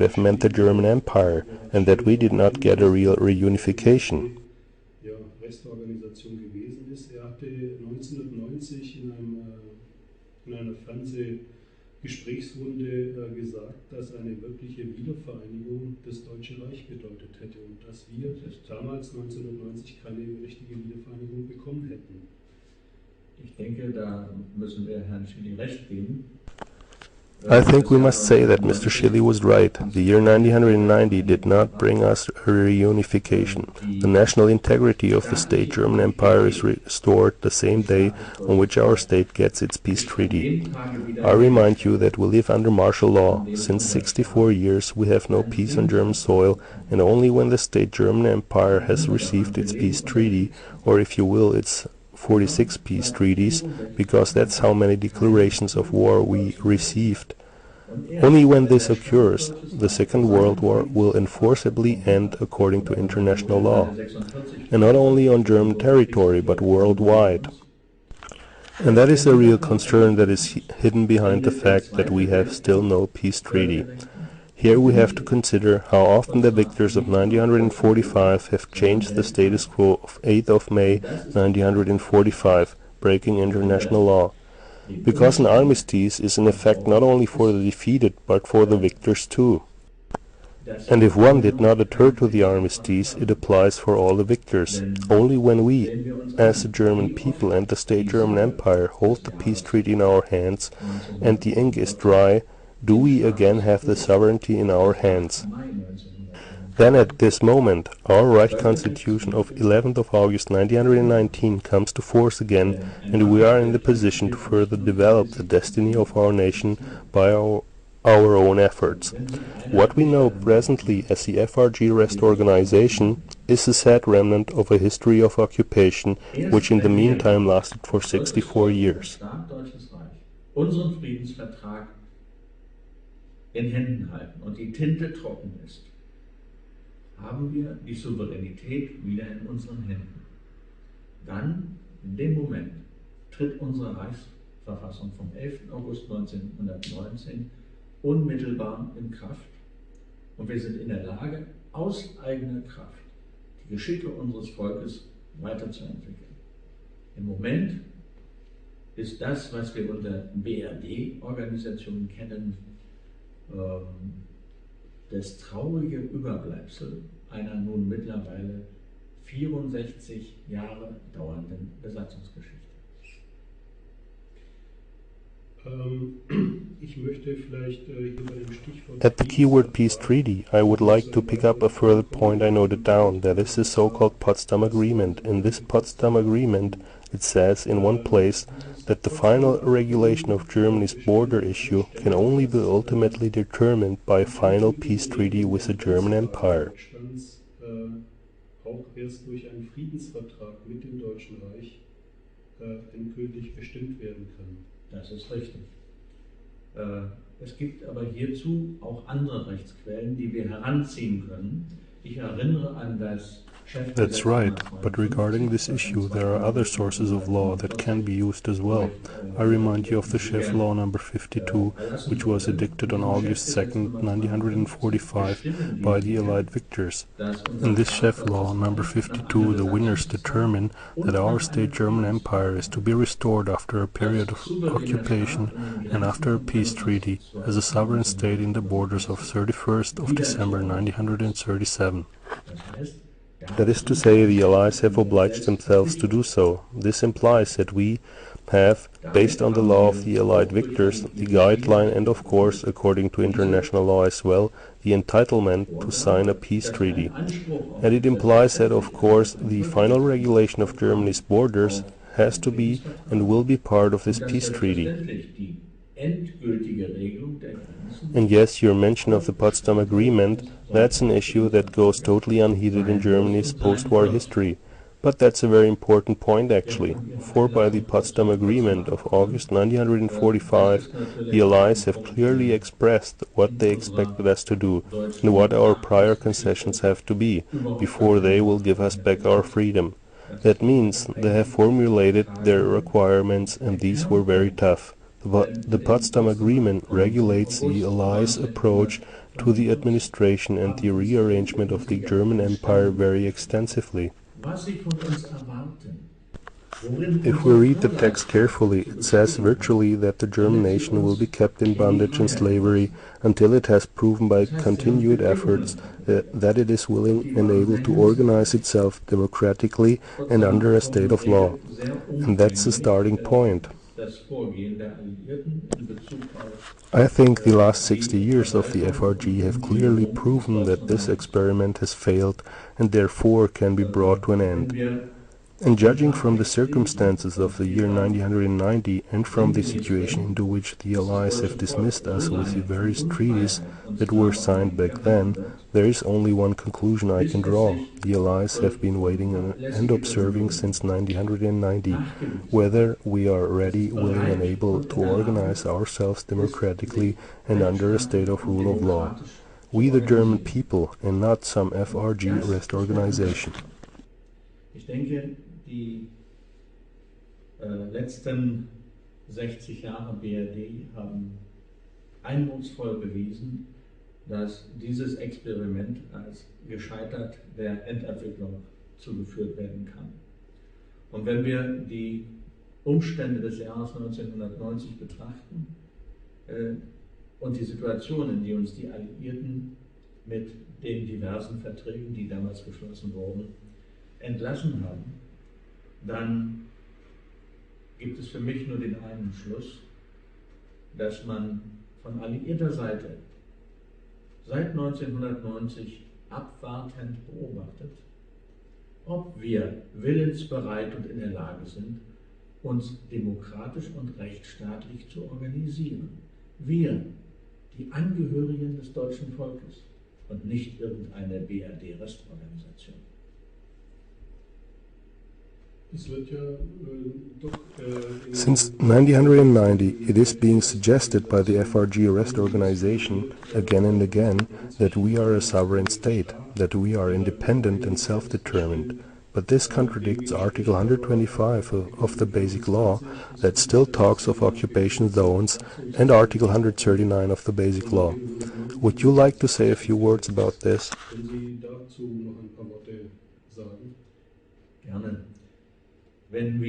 have meant the German Empire, and that we did not get a real reunification. Ja, Restorganisation gewesen ist. Hatte 1990 in einer Fernsehgesprächsrunde gesagt, dass eine wirkliche Wiedervereinigung das Deutsche Reich bedeutet hätte und dass wir damals 1990 keine richtige Wiedervereinigung bekommen hätten. Ich denke, da müssen wir Herrn Zikeli recht geben. I think we must say that Mr. Zikeli was right. The year 1990 did not bring us a reunification. The national integrity of the state German Empire is restored the same day on which our state gets its peace treaty. I remind you that we live under martial law. Since 64 years we have no peace on German soil, and only when the state German Empire has received its peace treaty, or if you will, its 46 peace treaties, because that's how many declarations of war we received. Only when this occurs, the Second World War will enforceably end according to international law, and not only on German territory, but worldwide. And that is a real concern that is hidden behind the fact that we have still no peace treaty. Here we have to consider how often the victors of 1945 have changed the status quo of 8th of May 1945, breaking international law. Because an armistice is in effect not only for the defeated, but for the victors too. And if one did not adhere to the armistice, it applies for all the victors. Only when we, as the German people and the state German Empire, hold the peace treaty in our hands, and the ink is dry, do we again have the sovereignty in our hands. Then at this moment, our Reich Constitution of 11th of August 1919 comes to force again, and we are in the position to further develop the destiny of our nation by our own efforts. What we know presently as the FRG Rest Organization is a sad remnant of a history of occupation, which in the meantime lasted for 64 years. Unseren Friedensvertrag in Händen halten und die Tinte trocken ist, haben wir die Souveränität wieder in unseren Händen. Dann, in dem Moment, tritt unsere Reichsverfassung vom 11. August 1919 unmittelbar in Kraft und wir sind in der Lage, aus eigener Kraft die Geschicke unseres Volkes weiterzuentwickeln. Im Moment ist das, was wir unter BRD-Organisationen kennen, das traurige Überbleibsel einer nun mittlerweile 64 Jahre dauernden Besatzungsgeschichte. At the keyword peace treaty, I would like to pick up a further point I noted down, that is the so-called Potsdam Agreement. In this Potsdam Agreement, it says in one place that the final regulation of Germany's border issue can only be ultimately determined by a final peace treaty with the German Empire. Auch erst durch einen Friedensvertrag mit dem Deutschen Reich endgültig bestimmt werden kann. Das ist richtig. Es gibt aber hierzu auch andere Rechtsquellen, die wir heranziehen können. Ich erinnere an das That's right, but regarding this issue there are other sources of law that can be used as well. I remind you of the Chef Law number 52, which was edicted on August 2nd, 1945 by the Allied victors. In this Chef Law number 52 the winners determine that our state German Empire is to be restored after a period of occupation and after a peace treaty as a sovereign state in the borders of 31st of December 1937. That is to say, the Allies have obliged themselves to do so. This implies that we have, based on the law of the Allied victors, the guideline and, of course, according to international law as well, the entitlement to sign a peace treaty. And it implies that, of course, the final regulation of Germany's borders has to be and will be part of this peace treaty. And yes, your mention of the Potsdam Agreement, that's an issue that goes totally unheeded in Germany's post-war history. But that's a very important point actually, for by the Potsdam Agreement of August 1945 the Allies have clearly expressed what they expected us to do and what our prior concessions have to be, before they will give us back our freedom. That means they have formulated their requirements, and these were very tough. The Potsdam Agreement regulates the Allies' approach to the administration and the rearrangement of the German Empire very extensively. was sie von uns erwarten. Worin If we unser read the Vorlauf text carefully, it says virtually that the German nation will be kept in bondage and slavery until it has proven by continued efforts that it is willing and able to organize itself democratically and under a state of law. And that's the starting point. das Vorgehen der Alliierten in Bezug auf I think the last 60 years of the FRG have clearly proven that this experiment has failed and therefore can be brought to an end. And judging from the circumstances of the year 1990 and from the situation into which the Allies have dismissed us with the various treaties that were signed back then, there is only one conclusion I can draw. The Allies have been waiting and observing since 1990 whether we are ready, willing and able to organize ourselves democratically and under a state of rule of law. We the German people and not some FRG rest organization. Ich denke, die letzten 60 Jahre BRD haben eindrucksvoll bewiesen, dass dieses Experiment als gescheitert der Endabwicklung zugeführt werden kann. Und wenn wir die Umstände des Jahres 1990 betrachten und die Situation, in die uns die Alliierten mit den diversen Verträgen, die damals geschlossen wurden, entlassen haben, dann gibt es für mich nur den einen Schluss, dass man von alliierter Seite seit 1990 abwartend beobachtet, ob wir willensbereit und in der Lage sind, uns demokratisch und rechtsstaatlich zu organisieren. Wir, die Angehörigen des deutschen Volkes und nicht irgendeine BRD-Restorganisation. Since 1990, it is being suggested by the FRG Rest Organization again and again that we are a sovereign state, that we are independent and self-determined. But this contradicts Article 125 of the Basic Law that still talks of occupation zones and Article 139 of the Basic Law. Would you like to say a few words about this? Gerne. When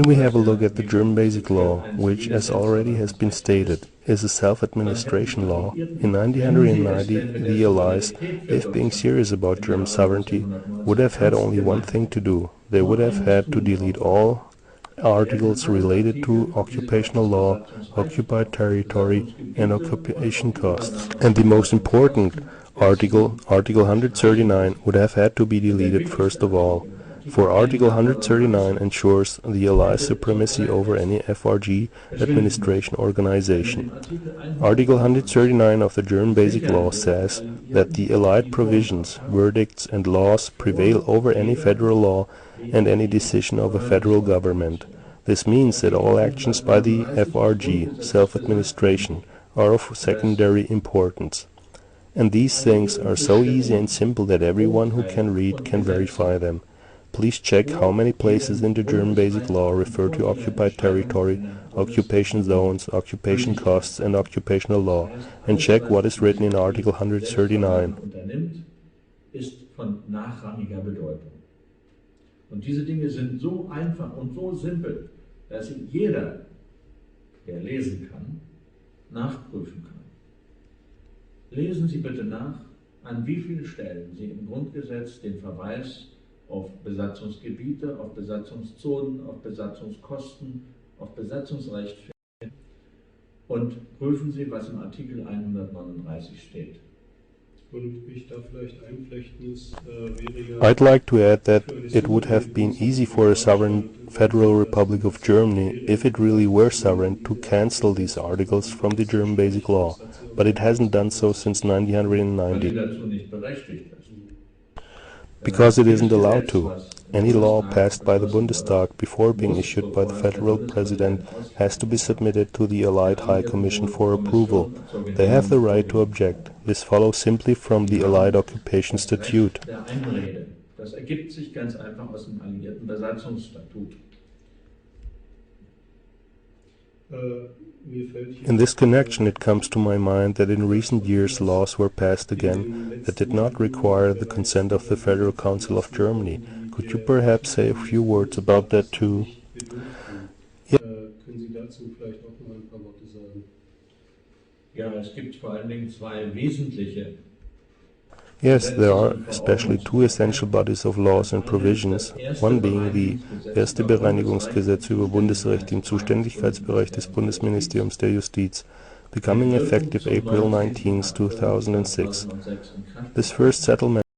we have a look at the German Basic Law, which, as already has been stated, is a self-administration law, in 1990 the Allies, if being serious about German sovereignty, would have had only one thing to do. They would have had to delete all articles related to occupational law, occupied territory and occupation costs. And the most important Article 139 would have had to be deleted first of all. For Article 139 ensures the Allies' supremacy over any FRG administration organization. Article 139 of the German Basic Law says that the Allied provisions, verdicts and laws prevail over any federal law and any decision of a federal government. This means that all actions by the FRG, self-administration, are of secondary importance. And these things are so easy and simple that everyone who can read can verify them. Please check how many places in the German Basic Law refer to occupied territory, occupation zones, occupation costs and occupational law, and check what is written in Article 139. Ist von nachrangiger Bedeutung. Und diese Dinge sind so einfach und so simpel, dass sie jeder, der lesen kann, nachprüfen kann. Lesen Sie bitte nach, an wie vielen Stellen Sie im Grundgesetz den Verweis auf Besatzungsgebiete, auf Besatzungszonen, auf Besatzungskosten, auf Besatzungsrecht finden und prüfen Sie, was im Artikel 139 steht. I'd like to add that it would have been easy for a sovereign Federal Republic of Germany, if it really were sovereign, to cancel these articles from the German Basic Law, but it hasn't done so since 1990. Because it isn't allowed to. Any law passed by the Bundestag before being issued by the Federal President has to be submitted to the Allied High Commission for approval. They have the right to object. This follows simply from the Allied Occupation Statute. Das ergibt sich ganz einfach aus dem Alliierten Besatzungsstatut. In this connection, it comes to my mind that in recent years laws were passed again that did not require the consent of the Federal Council of Germany. Could you perhaps say a few words about that too? Können Sie dazu vielleicht auch noch ein paar Worte sagen? Ja, es gibt vor allen Dingen zwei wesentliche. Yes, there are especially two essential bodies of laws and provisions, one being the Erste Bereinigungsgesetz über Bundesrecht im Zuständigkeitsbereich des Bundesministeriums der Justiz, becoming effective April 19, 2006. This first settlement